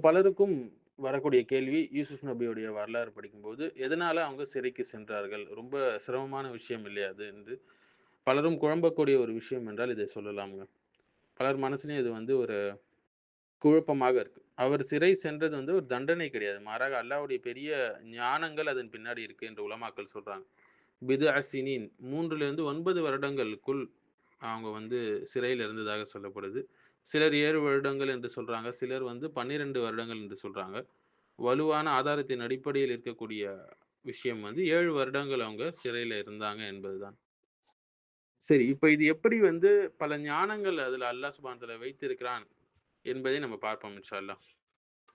பலருக்கும் வரக்கூடிய கேள்வி, யூசுப் நபியுடைய வரலாறு படிக்கும்போது, எதனால அவங்க சிறைக்கு சென்றார்கள்? ரொம்ப சிரமமான விஷயம் இல்லையா அது என்று பலரும் குழம்பக்கூடிய ஒரு விஷயம் என்றால் இதை சொல்லலாம்ங்க. பலர் மனசுலயும் இது ஒரு குழப்பமாக இருக்கு. அவர் சிறை சென்றது ஒரு தண்டனை கிடையாது. மாறாக அல்லாஹ்வுடைய பெரிய ஞானங்கள் அதன் பின்னாடி இருக்கு என்று உலமாக்கள் சொல்றாங்க. பித்அ சினீன் 3லிருந்து 9 வருடங்களுக்குள் அவங்க சிறையில இருந்ததாக சொல்லப்படுது. சிலர் 7 வருடங்கள் என்று சொல்றாங்க. சிலர் 12 வருடங்கள் என்று சொல்றாங்க. வலுவான ஆதாரத்தின் அடிப்படையில் இருக்கக்கூடிய விஷயம் 7 வருடங்கள் அவங்க சிறையில இருந்தாங்க என்பதுதான். சரி, இப்ப இது எப்படி பல ஞானங்கள் அதுல அல்லாஹ் சுப்ஹானஹு வ தஆலா வைத்திருக்கிறான் என்பதை நம்ம பார்ப்போம் இன்ஷா அல்லாஹ்.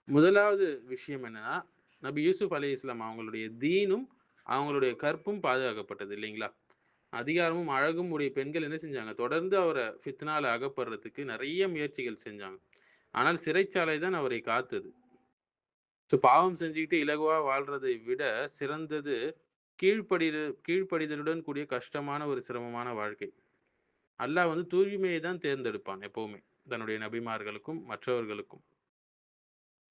முதலாவது விஷயம் என்னன்னா, நபி யூசுப் அலைஹிஸ்ஸலாம் அவங்களுடைய தீனும், அவங்களுடைய கற்பும் பாதுகாக்கப்பட்டது இல்லைங்களா? அதிகாரமும், அழகும் உடைய பெண்கள் என்ன செஞ்சாங்க? தொடர்ந்து அவர ஃபித்னால அகப்படுறதுக்கு நெறைய முயற்சிகள் செஞ்சாங்க. ஆனால் சிறைச்சாலை தான் அவரை காத்தது. பாவம் செஞ்சுக்கிட்டு இலகுவா வாழ்றதை விட சிறந்தது கீழ்ப்படிதலுடன் கூடிய கஷ்டமான ஒரு சிரமமான வாழ்க்கை. அல்லாஹ் தூய்மையை தான் தேர்ந்தெடுப்பான் எப்பவுமே. தன்னுடைய நபிமார்களுக்கும், மற்றவர்களுக்கும்.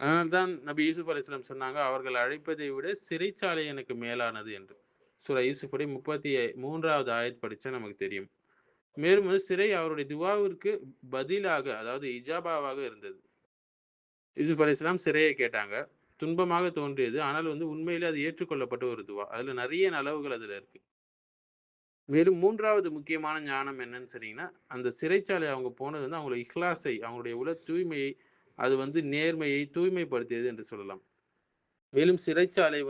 அதனால தான் நபி யூசுப் அலைஹிஸ்ஸலாம் சொன்னாங்க, "அவர்கள் அழைப்பதை விட சிறைச்சாலை எனக்கு மேலானது" என்று. சூரா யூசுஃபுடைய 33வது ஆயத் படிச்சா நமக்கு தெரியும். மேலும் சிறை அவருடைய துஆவிற்கு பதிலாக, அதாவது இஜாபாவாக இருந்தது. யூசுப் அலைஹிஸ்ஸலாம் சிறைய கேட்டாங்க. துன்பமாக தோன்றியது. ஆனால் உண்மையிலே அது ஏற்றுக்கொள்ளப்பட்ட ஒரு துவா. அதுல நெறைய நலவுகள் அதுல இருக்கு. மேலும் 3வது முக்கியமான ஞானம் என்னன்னு சொன்னீங்கன்னா, அந்த சிறைச்சாலை அவங்க போனது அவங்களோட இக்லாஸை, அவங்களுடைய உள தூய்மையை, அது நேர்மையை தூய்மைப்படுத்தியது என்று சொல்லலாம். மேலும் சிறைச்சாலை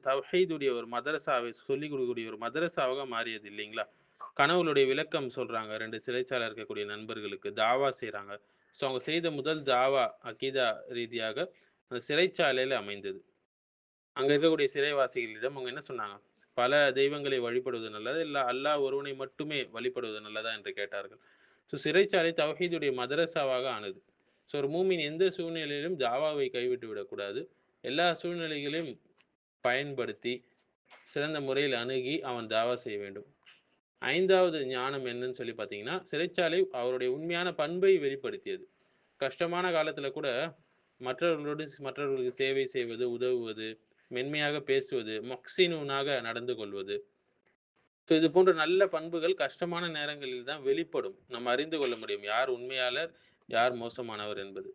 தவ்ஹீதுடைய ஒரு மதரஸாவை சொல்லிக் கொடுக்கக்கூடிய ஒரு மதரஸாவாக மாறியது இல்லைங்களா? கனவுகளுடைய விளக்கம் சொல்றாங்க. 2 சிறைச்சாலைல இருக்கக்கூடிய நண்பர்களுக்கு தாவா செய்றாங்க. அவங்க செய்த முதல் தாவா அகீதா ரீதியாக அந்த சிறைச்சாலையில அமைந்தது. அங்க இருக்கக்கூடிய சிறைவாசிகளிடம் அவங்க என்ன சொன்னாங்க? பல தெய்வங்களை வழிபடுவது நல்லதா? இல்ல அல்லாஹ் ஒருவனை மட்டுமே வழிபடுவது நல்லதா? என்று கேட்டார்கள். சிறைச்சாலை தௌஹீதுடைய மதரஸாவாக ஆனது. ஒரு மூமின் எந்த சூழ்நிலையிலும் தாவாவை கைவிட்டு விடக்கூடாது. எல்லா சூழ்நிலைகளையும் பயன்படுத்தி, சிறந்த முறையில் அணுகி அவன் தாவா செய்ய வேண்டும். 5வது ஞானம் என்னன்னு சொல்லி பார்த்தீங்கன்னா, சிறைச்சாலை அவருடைய உண்மையான பண்பை வெளிப்படுத்தியது. கஷ்டமான காலத்தில கூட மற்றவர்களுக்கு சேவை செய்வது, உதவுவது, மென்மையாக பேசுவது, முஹ்சினூனாக நடந்து கொள்வது. இது போன்ற நல்ல பண்புகள் கஷ்டமான நேரங்களில் தான் வெளிப்படும். நம்ம அறிந்து கொள்ள முடியும். யார் உண்மையாளர், யார் மோசமானவர் என்பது.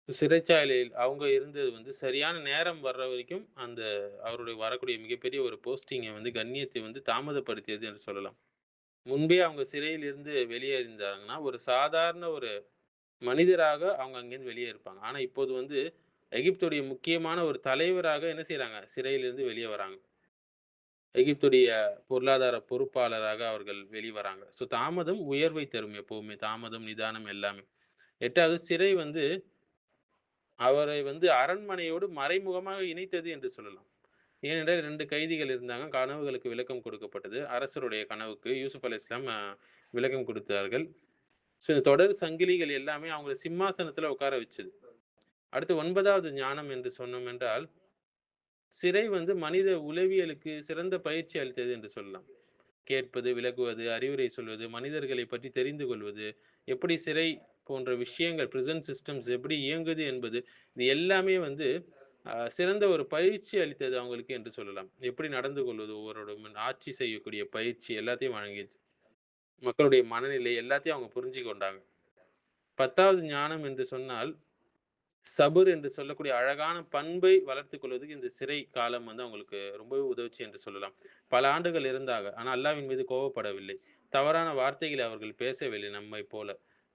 சிறைச்சாலையில் அவங்க இருந்தது சரியான நேரம் வர்ற வரைக்கும், அவருடைய வரக்கூடிய மிகப்பெரிய ஒரு போஸ்டிங்க கண்ணியத்தை தாமதப்படுத்தியது என்று சொல்லலாம். முன்பே அவங்க சிறையில் இருந்து வெளியே இருந்தாங்கன்னா, ஒரு சாதாரண ஒரு மனிதராக அவங்க அங்கேருந்து வெளியே இருப்பாங்க. ஆனா இப்போது எகிப்துடைய முக்கியமான ஒரு தலைவராக என்ன செய்றாங்க? சிறையிலிருந்து வெளிய வராங்க. எகிப்துடைய பொருளாதார பொறுப்பாளராக அவர்கள் வெளிவராங்க. தாமதம் உயர்வை தரும் எப்பவுமே. தாமதம், நிதானம் எல்லாமே. 8வது சிறை அவரை அரண்மனையோடு மறைமுகமாக இணைத்தது என்று சொல்லலாம். ஏனென்றால் 2 கைதிகள் இருந்தாங்க. கனவுகளுக்கு விளக்கம் கொடுக்கப்பட்டது. அரசருடைய கனவுக்கு யூசுப் அலைஹிஸ்ஸலாம் விளக்கம் கொடுத்தார்கள். இந்த தொடர் சங்கிலிகள் எல்லாமே அவங்கள சிம்மாசனத்துல உட்கார வச்சது. அடுத்து 9வது ஞானம் என்று சொன்னோம் என்றால், சிறை மனித உளவியலுக்கு சிறந்த பயிற்சி அளித்தது என்று சொல்லலாம். கேட்பது, விலகுவது, அறிவுரை சொல்வது, மனிதர்களைப் பற்றி தெரிந்து கொள்வது, எப்படி சிறை போன்ற விஷயங்கள் பிரிசன் சிஸ்டம்ஸ் எப்படி இயங்குது என்பது, இது எல்லாமே சிறந்த ஒரு பயிற்சி அளித்தது அவங்களுக்கு என்று சொல்லலாம். எப்படி நடந்து கொள்வது ஒவ்வொருவரோடும் ஆட்சி செய்யக்கூடிய பயிற்சி எல்லாத்தையும் வழங்கியது. மக்களுடைய மனநிலை எல்லாத்தையும் அவங்க புரிஞ்சு கொண்டாங்க. 10வது ஞானம் என்று சொன்னால், சபுர் என்று சொல்லக்கூடிய அழகான பண்பை வளர்த்துக் கொள்வதற்கு இந்த சிறை காலம் அவங்களுக்கு ரொம்பவே உதவுச்சு என்று சொல்லலாம். பல ஆண்டுகள் இருந்தாங்க. ஆனா அல்லாஹ்வின் மீது கோபப்படவில்லை. தவறான வார்த்தைகளை அவர்கள் பேசவில்லை நம்மைப் போல.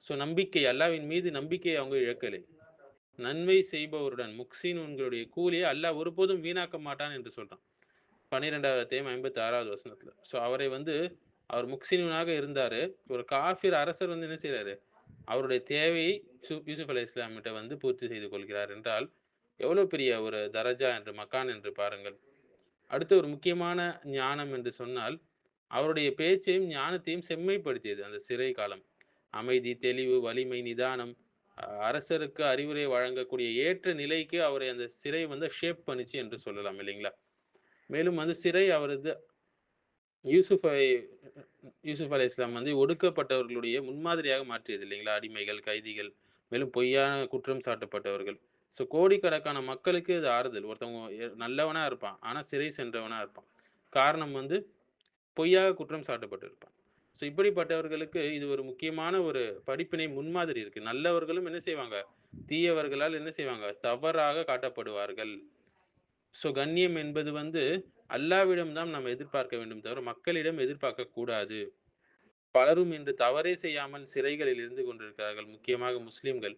நம்பிக்கை அல்லாஹ்வின் மீது நம்பிக்கையை அவங்க இழக்கலை. நன்மை செய்பவருடன் முஹ்சினூன்களுடைய கூலியை அல்லாஹ் ஒருபோதும் வீணாக்க மாட்டான் என்று சொல்றான். 12வது அத்தியாயம் 56வது வசனத்துல. அவரை அவர் முஹ்சினூனாக இருந்தாரு. ஒரு காஃபிர் அரசர் என்ன செய்றாரு? அவருடைய தேவையை யூசுப் அலைஹிஸ்ஸலாம் கிட்ட பூர்த்தி செய்து கொள்கிறார் என்றால், எவ்வளவு பெரிய ஒரு தரஜா என்று மக்கான் என்று பாருங்கள். அடுத்து ஒரு முக்கியமான ஞானம் என்று சொன்னால், அவருடைய பேச்சையும், ஞானத்தையும் செம்மைப்படுத்தியது அந்த சிறை காலம். அமைதி, தெளிவு, வலிமை, நிதானம், அரசருக்கு அறிவுரை வழங்கக்கூடிய ஏற்ற நிலைக்கு அவரை அந்த சிறை ஷேப் பண்ணுச்சு என்று சொல்லலாம் இல்லைங்களா? மேலும் சிறை அவரது யூசுஃபை யூசுப் அலைஹிஸ்ஸலாம் ஒடுக்கப்பட்டவர்களுடைய முன்மாதிரியாக மாற்றியது இல்லைங்களா? அடிமைகள், கைதிகள் மேலும் பொய்யான குற்றம் சாட்டப்பட்டவர்கள். ஸோ கோடிக்கணக்கான மக்களுக்கு இது ஆறுதல். ஒருத்தவங்க நல்லவனா இருப்பான். ஆனா சிறை சென்றவனா இருப்பான். காரணம் வந்து பொய்யாக குற்றம் சாட்டப்பட்டிருப்பான். ஸோ இப்படிப்பட்டவர்களுக்கு இது ஒரு முக்கியமான ஒரு படிப்பினை முன்மாதிரி இருக்கு. நல்லவர்களும் என்ன செய்வாங்க? தீயவர்களால் என்ன செய்வாங்க? தவறாக காட்டப்படுவார்கள். ஸோ கண்ணியம் என்பது வந்து அல்லாவிடம் தான் நாம் எதிர்பார்க்க வேண்டும் தவிர, மக்களிடம் எதிர்பார்க்கக் கூடாது. பலரும் இன்று தவறே செய்யாமல் சிறைகளில் இருந்து கொண்டிருக்கிறார்கள். முக்கியமாக முஸ்லிம்கள்.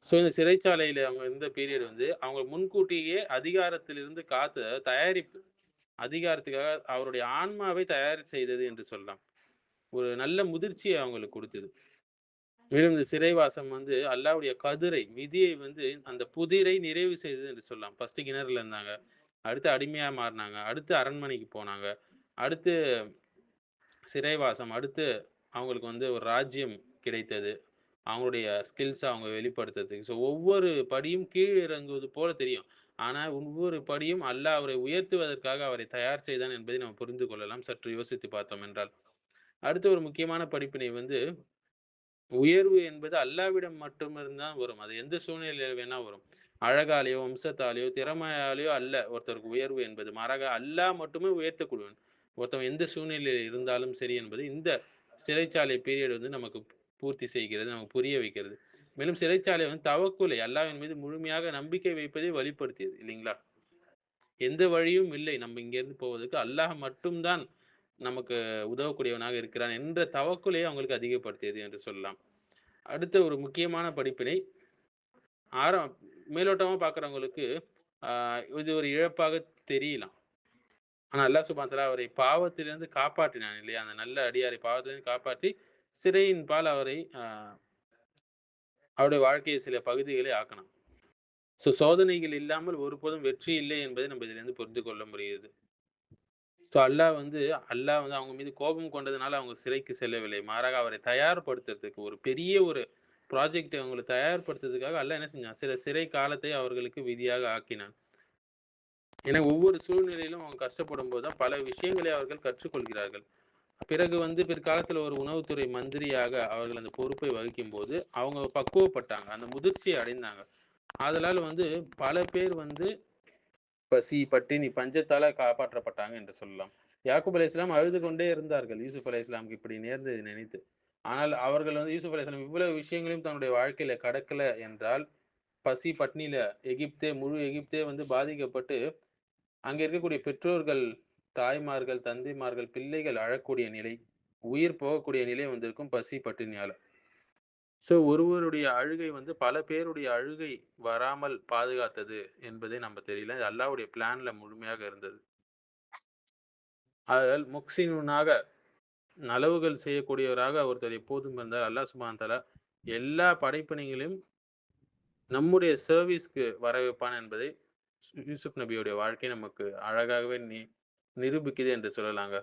ஸோ இந்த சிறைச்சாலையில அவங்க இருந்த பீரியட் வந்து, அவங்க முன்கூட்டியே அதிகாரத்திலிருந்து காத்து தயாரிப்பு. அதிகாரத்துக்காக அவருடைய ஆன்மாவை தயார் செய்தது என்று சொல்லலாம். ஒரு நல்ல முதிர்ச்சிய அவங்களுக்கு குடுத்தது. மேலும் இந்த சிறைவாசம் வந்து அல்லாஹ்வுடைய கதிரை, விதியை வந்து அந்த புதிரை நிறைவு செய்தது என்று சொல்லலாம். ஃபர்ஸ்ட்டு கிணறுல இருந்தாங்க. அடுத்து அடிமையா மாறுனாங்க. அடுத்து அரண்மனைக்கு போனாங்க. அடுத்து சிறைவாசம். அடுத்து அவங்களுக்கு வந்து ஒரு ராஜ்யம் கிடைத்தது. அவங்களுடைய ஸ்கில்ஸ அவங்க வெளிப்படுத்துறதுக்கு. ஸோ ஒவ்வொரு படியும் கீழ் இறங்குவது போல தெரியும். ஆனா ஒவ்வொரு படியும் அல்லாஹ் அவரை உயர்த்துவதற்காக அவரை தயார் செய்தான் என்பதை நாம் புரிந்து கொள்ளலாம். சற்று யோசித்து பார்த்தோம் என்றால். அடுத்து ஒரு முக்கியமான படிப்பினை வந்து உயர்வு என்பது அல்லாவிடம் மட்டும் தான் வரும். அது எந்த சூழ்நிலையில வேணா வரும். அழகாலயோ, வம்சத்தாலயோ, திறமையாலயோ அல்ல ஒருத்தருக்கு உயர்வு என்பது. மாறாக அல்லாஹ் மட்டுமே உயர்த்தக்கூடியவன். ஒருத்தன் எந்த சூழ்நிலையில இருந்தாலும் சரி என்பது இந்த சிறைச்சாலை பீரியட் வந்து நமக்கு பூர்த்தி செய்கிறது. நமக்கு புரிய வைக்கிறது. மேலும் சிறைச்சாலை வந்து தவக்குலை அல்லாஹ்வின் மீது முழுமையாக நம்பிக்கை வைப்பதை வழிப்படுத்தியது இல்லைங்களா? எந்த வழியும் இல்லை. நம்ம இங்கேருந்து போவதற்கு அல்லாஹ் மட்டும் தான் நமக்கு உதவக்கூடியவனாக இருக்கிறான் என்ற தவக்குலை அவங்களுக்கு அதிகப்படுத்தியது என்று சொல்லலாம். அடுத்த ஒரு முக்கியமான படிப்பினை, ஆரம் மேலோட்டமா பார்க்கிறவங்களுக்கு, ஆ இது ஒரு இழப்பாக தெரியலாம். ஆனா அல்லாஹ் சுப்ஹானஹு வ தஆலா அவரை பாவத்திலிருந்து காப்பாற்றினான் இல்லையா? அந்த நல்ல அடியாரை பாவத்திலிருந்து காப்பாற்றி, சிறையின் பால் அவரை அவருடைய வாழ்க்கையை சில பகுதிகளை ஆக்கினான். சோதனைகள் இல்லாமல் ஒருபோதும் வெற்றி இல்லை என்பதை நம்ம இதிலிருந்து புரிந்து கொள்ள முடியுது. அல்லாஹ் வந்து அவங்க மீது கோபம் கொண்டதுனால அவங்க சிறைக்கு செல்லவில்லை. மாறாக அவரை தயார்படுத்துறதுக்கு ஒரு பெரிய ஒரு ப்ராஜெக்ட் அவங்கள தயார்படுத்துறதுக்காக அல்லாஹ் என்ன செஞ்சான்? சில சிறை காலத்தை அவர்களுக்கு விதியாக ஆக்கினான். ஏன்னா ஒவ்வொரு சூழ்நிலையிலும் அவங்க கஷ்டப்படும்போது தான் பல விஷயங்களை அவர்கள் கற்றுக்கொள்கிறார்கள். பிறகு வந்து பிற்காலத்துல ஒரு உணவுத்துறை மந்திரியாக அவர்கள் அந்த பொறுப்பை வகிக்கும்போது, அவங்க பக்குவப்பட்டாங்க. அந்த முதிர்ச்சியை அடைந்தாங்க. ஆதலால் வந்து பல பேர் வந்து பசி, பட்டினி, பஞ்சத்தால காப்பாற்றப்பட்டாங்க என்று சொல்லலாம். யாக்கூப் அலைஹிஸ்ஸலாம் அழுது கொண்டே இருந்தார்கள். யூசுப் அலைஹிஸ்ஸலாமுக்கு இப்படி நேர்ந்ததை நினைத்து. ஆனால் அவர்கள் வந்து யூசுப் அலைஹிஸ்ஸலாம் இவ்வளவு விஷயங்களையும் தன்னுடைய வாழ்க்கையில கடக்கல என்றால், பசி, பட்னியில முழு எகிப்தே வந்து பாதிக்கப்பட்டு, அங்க இருக்கக்கூடிய பெற்றோர்கள், தாய்மார்கள், தந்தைமார்கள், பிள்ளைகள் அழக்கூடிய நிலை, உயிர் போகக்கூடிய நிலை வந்திருக்கும் பசி, பட்டினியால. ஒருவருடைய அழுகை வந்து பல பேருடைய அழுகை வராமல் பாதுகாத்தது என்பதை நம்ம தெரியல. இது அல்லாஹ்வுடைய பிளான்ல முழுமையாக இருந்தது. ஆதலால் முஹ்சினூனாக நலவுகள் செய்யக்கூடியவராக ஒருத்தர் எப்போதும் இருந்தார். அல்லாஹ் சுப்ஹானஹு வ தஆலா எல்லா படைப்பினைகளையும் நம்முடைய சர்வீஸ்க்கு வர வைப்பான் என்பதை யூசுப் நபியுடைய வாழ்க்கை நமக்கு அழகாகவே நிரூபிக்குது என்று சொல்லலாங்க.